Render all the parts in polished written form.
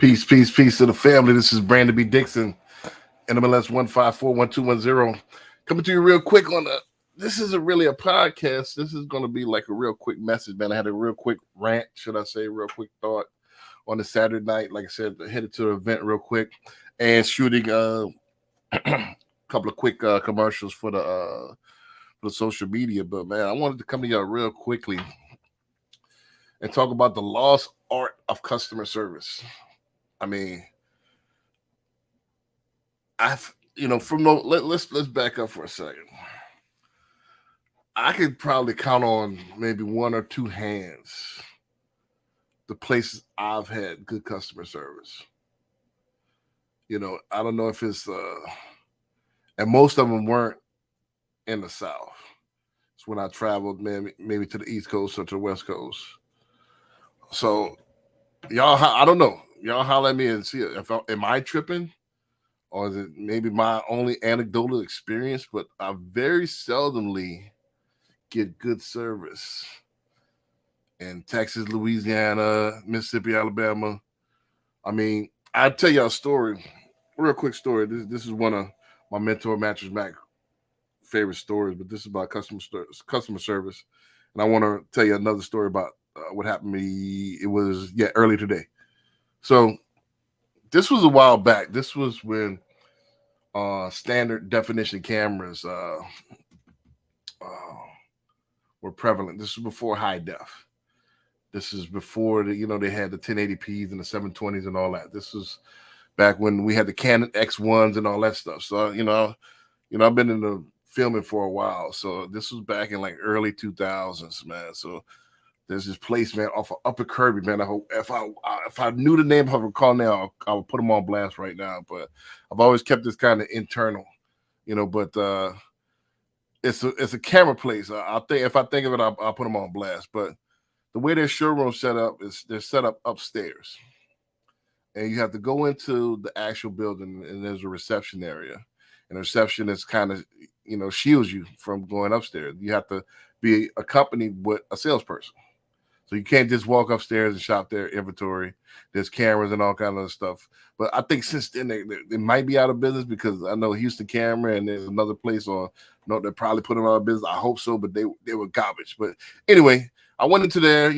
Peace, peace, peace to the family. This is Brandon B. Dixon, NMLS 1541210. Coming to you real quick on the. This isn't really a podcast. This is going to be like a real quick message, man. I had a real quick rant, should I say, real quick thought on the Saturday night. Like I said, headed to the event real quick and shooting a couple of quick commercials for the social media. But man, I wanted to come to y'all real quickly and talk about the lost art of customer service. I mean, I've from the let's back up for a second. I could probably count on maybe one or two hands the places I've had good customer service. I don't know if it's and most of them weren't in the South. It's when I traveled maybe to the East Coast or to the West Coast. So y'all, I don't know. Y'all holler at me and see if am I tripping, or is it maybe my only anecdotal experience? But I very seldomly get good service in Texas, Louisiana, Mississippi, Alabama. I mean, I'll tell y'all a story, real quick story. This is one of my mentor Mattress Mac favorite stories, but this is about customer service, and I want to tell you another story about what happened to me. It was early today. So this was a while back. This was when standard definition cameras were prevalent. This was before high def. This is before they had the 1080p's and the 720s and all that. This was back when we had the Canon X1s and all that stuff. So I've been in the filming for a while. So this was back in like early 2000s, man. So there's this place, man, off of Upper Kirby, man. I hope if I knew the name, if I recall now, I would put them on blast right now. But I've always kept this kind of internal, But it's a camera place. If I think of it, I'll put them on blast. But the way their showroom set up is they're set up upstairs, and you have to go into the actual building, and there's a reception area, and the reception is kind of shields you from going upstairs. You have to be accompanied with a salesperson. So you can't just walk upstairs and shop their inventory. There's cameras and all kind of stuff. But I think since then they might be out of business, because I know Houston Camera and there's another place they're probably putting out of business. I hope so, but they were garbage. But anyway, I went into there.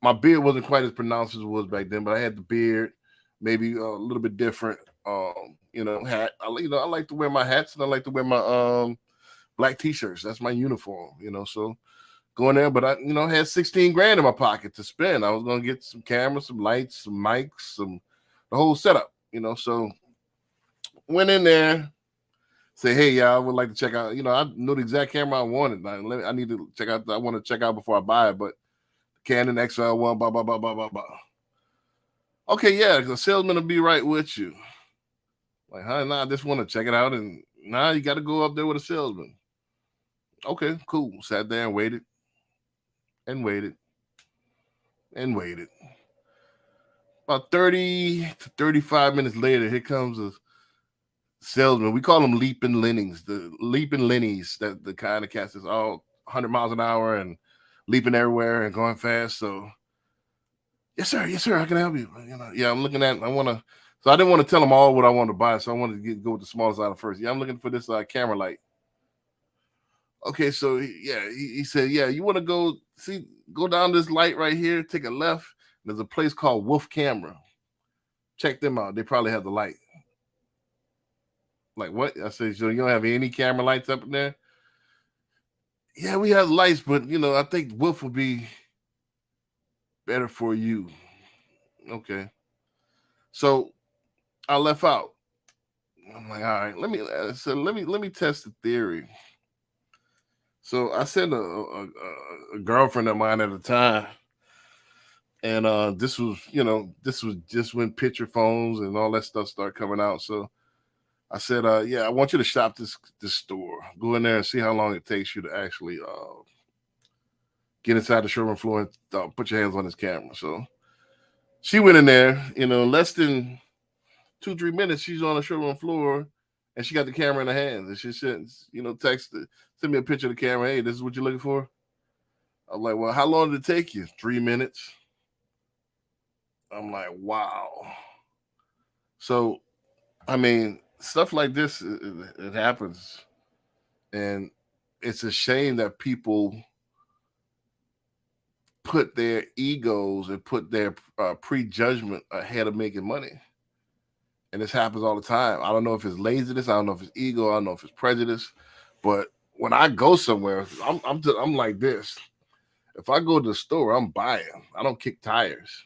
My beard wasn't quite as pronounced as it was back then, but I had the beard, maybe a little bit different. Hat. I like to wear my hats, and I like to wear my black t-shirts. That's my uniform. So. Going there, but I had 16 grand in my pocket to spend. I was gonna get some cameras, some lights, some mics, the whole setup, So went in there, say, hey, y'all, I would like to check out. I know the exact camera I wanted. I need to check out. I want to check out before I buy it, but Canon XL1, blah blah blah blah blah blah. Okay, yeah, the salesman will be right with you. Like, huh? Nah, I just want to check it out, and nah, you got to go up there with a salesman. Okay, cool. Sat there and waited. And waited. About 30 to 35 minutes later, here comes a salesman. We call them leaping Lennies. The leaping Lennies, that the kind of cats is all 100 miles an hour and leaping everywhere and going fast. So, yes, sir. How can I help you? I'm looking at. So I didn't want to tell them all what I wanted to buy. So I wanted to go with the smallest item first. Yeah, I'm looking for this camera light. Okay, so he said, you want to go down this light right here, take a left. There's a place called Wolf Camera. Check them out. They probably have the light. Like, what? I said, so you don't have any camera lights up in there? Yeah, we have lights, but I think Wolf would be better for you. Okay. So I left out. I'm like, all right, let me test the theory. So I sent a girlfriend of mine at the time, and this was just when picture phones and all that stuff started coming out. So I said, I want you to shop this store. Go in there and see how long it takes you to actually get inside the showroom floor and put your hands on this camera. So she went in there, less than 2-3 minutes, she's on the showroom floor. And she got the camera in her hands, and she sent, send me a picture of the camera. Hey, this is what you're looking for? I'm like, well, how long did it take you? 3 minutes. I'm like, wow. So, I mean, stuff like this, it happens. And it's a shame that people put their egos and put their prejudgment ahead of making money. And this happens all the time. I don't know if it's laziness. I don't know if it's ego. I don't know if it's prejudice. But when I go somewhere, I'm like this. If I go to the store, I'm buying. I don't kick tires.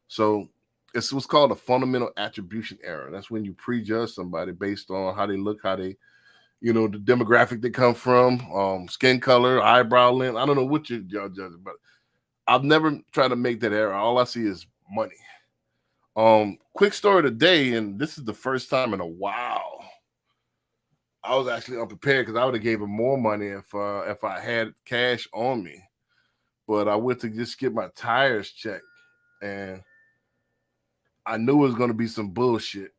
So it's what's called a fundamental attribution error. That's when you prejudge somebody based on how they look, how they, the demographic they come from, skin color, eyebrow length. I don't know what y'all judging, but I've never tried to make that error. All I see is money. Quick story today, and this is the first time in a while I was actually unprepared because I would have gave him more money if I had cash on me. But I went to just get my tires checked, and I knew it was going to be some bullshit,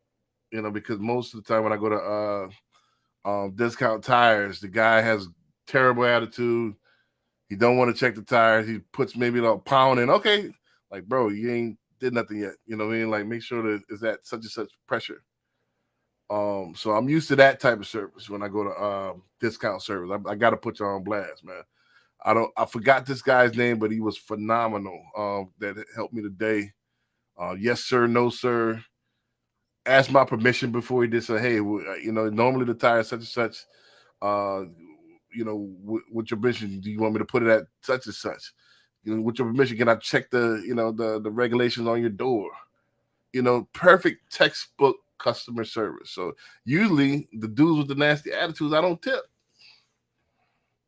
because most of the time when I go to Discount Tires, the guy has terrible attitude. He don't want to check the tires. He puts maybe a pound in. Okay, like, bro, you ain't did nothing yet. You know what I mean? Like, make sure that is at such and such pressure. So I'm used to that type of service when I go to discount service. I got to put you on blast, man. I forgot this guy's name, but he was phenomenal. That helped me today. Yes, sir. No, sir. Asked my permission before he did. Say, hey, normally the tire is such and such. With your permission, do you want me to put it at such and such? With your permission, can I check the regulations on your door? Perfect textbook customer service. So usually the dudes with the nasty attitudes, I don't tip.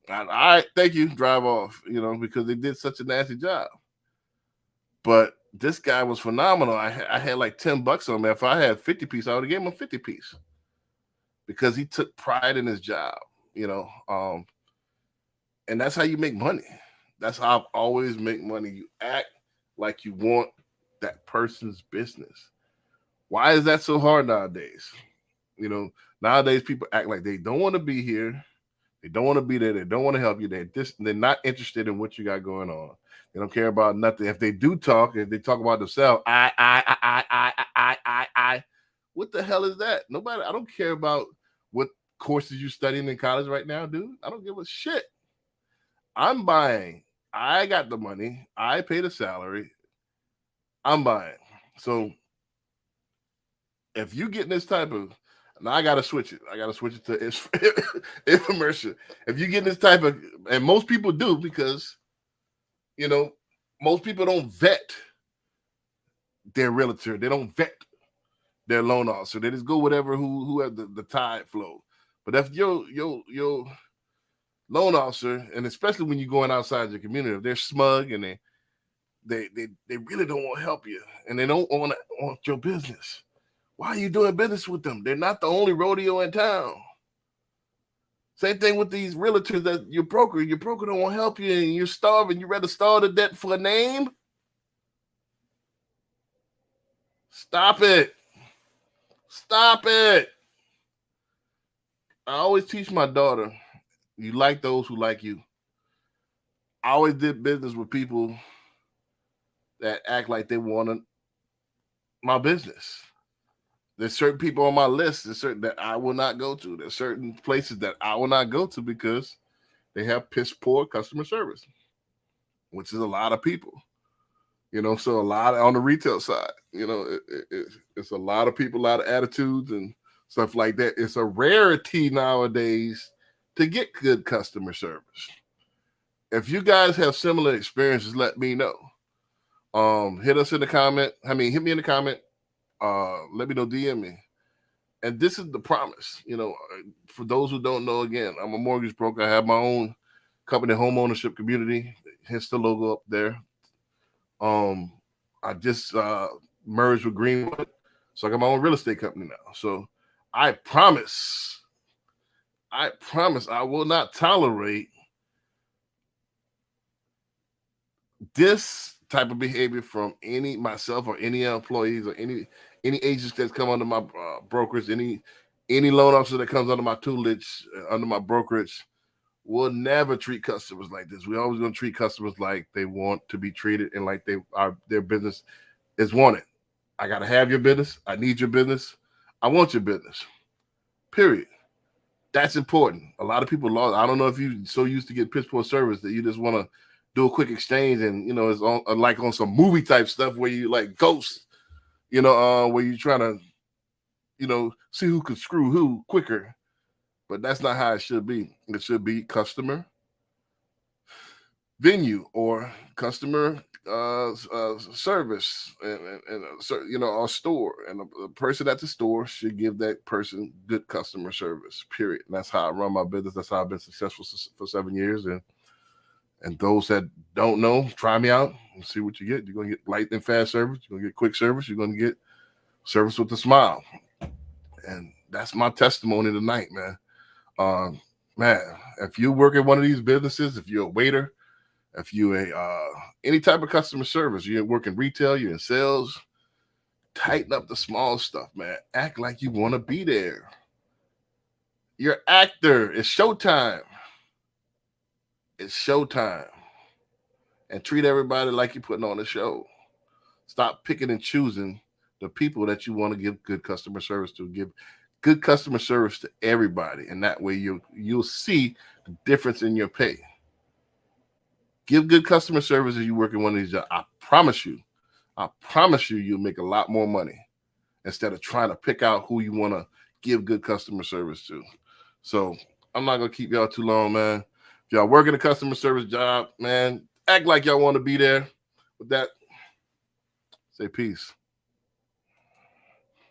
All right, thank you, drive off, because they did such a nasty job. But this guy was phenomenal. I had like $10 on me. If I had 50 piece, I would have gave him a 50 piece because he took pride in his job, and that's how you make money. That's how I've always make money. You act like you want that person's business. Why is that so hard nowadays? Nowadays people act like they don't want to be here. They don't want to be there. They don't want to help you. They're not interested in what you got going on. They don't care about nothing. If they do talk, if they talk about themselves, I. What the hell is that? Nobody. I don't care about what courses you're studying in college right now, dude. I don't give a shit. I'm buying. I got the money. I pay the salary. I'm buying. So if you get this type of, now I gotta switch it. I gotta switch it to infomercial. If you get this type of, and most people do because, most people don't vet their realtor. They don't vet their loan officer. They just go whatever who has the tide flow. But if your loan officer, and especially when you're going outside your community, if they're smug and they really don't want to help you and they don't want your business, why are you doing business with them? They're not the only rodeo in town. Same thing with these realtors that your broker don't want to help you and you're starving. You rather starve to death for a name? Stop it. Stop it. I always teach my daughter, you like those who like you. I always did business with people that act like they wanted my business. There's certain people on my list. There's certain that I will not go to. There's certain places that I will not go to because they have piss poor customer service, which is a lot of people. So a lot on the retail side. It's a lot of people, a lot of attitudes and stuff like that. It's a rarity nowadays to get good customer service. If you guys have similar experiences, let me know. Hit us in the comment. Hit me in the comment. Let me know, DM me. And this is the promise, for those who don't know, again, I'm a mortgage broker. I have my own company, home ownership community. Hence the logo up there. I just merged with Greenwood. So I got my own real estate company now. So I promise I will not tolerate this type of behavior from myself or any employees or any agents that come under my brokers, any loan officer that comes under my tutelage, under my brokerage. We'll never treat customers like this. We're always going to treat customers like they want to be treated and like their business is wanted. I got to have your business. I need your business. I want your business. Period. That's important. A lot of people lost. I don't know if you're so used to get pitch poor service that you just want to do a quick exchange, and it's on like on some movie type stuff where you like ghosts, where you're trying to, see who could screw who quicker. But that's not how it should be. It should be customer, venue, or customer service, and our store, and the person at the store should give that person good customer service. Period. And that's how I run my business. That's how I've been successful for 7 years. And those that don't know, try me out and see what you get. You're gonna get light and fast service. You're gonna get quick service. You're gonna get service with a smile. And that's my testimony tonight, man. Man, if you work at one of these businesses, if you're a waiter, if you any type of customer service, you're working retail, you're in sales, tighten up the small stuff, man. Act like you want to be there. You're an actor. It's showtime. It's showtime. And treat everybody like you're putting on a show. Stop picking and choosing the people that you want to give good customer service to. Give good customer service to everybody. And that way you'll see the difference in your pay. Give good customer service if you work in one of these jobs. I promise you, you'll make a lot more money instead of trying to pick out who you want to give good customer service to. So I'm not going to keep y'all too long, man. If y'all working a customer service job, man, act like y'all want to be there. With that, say peace.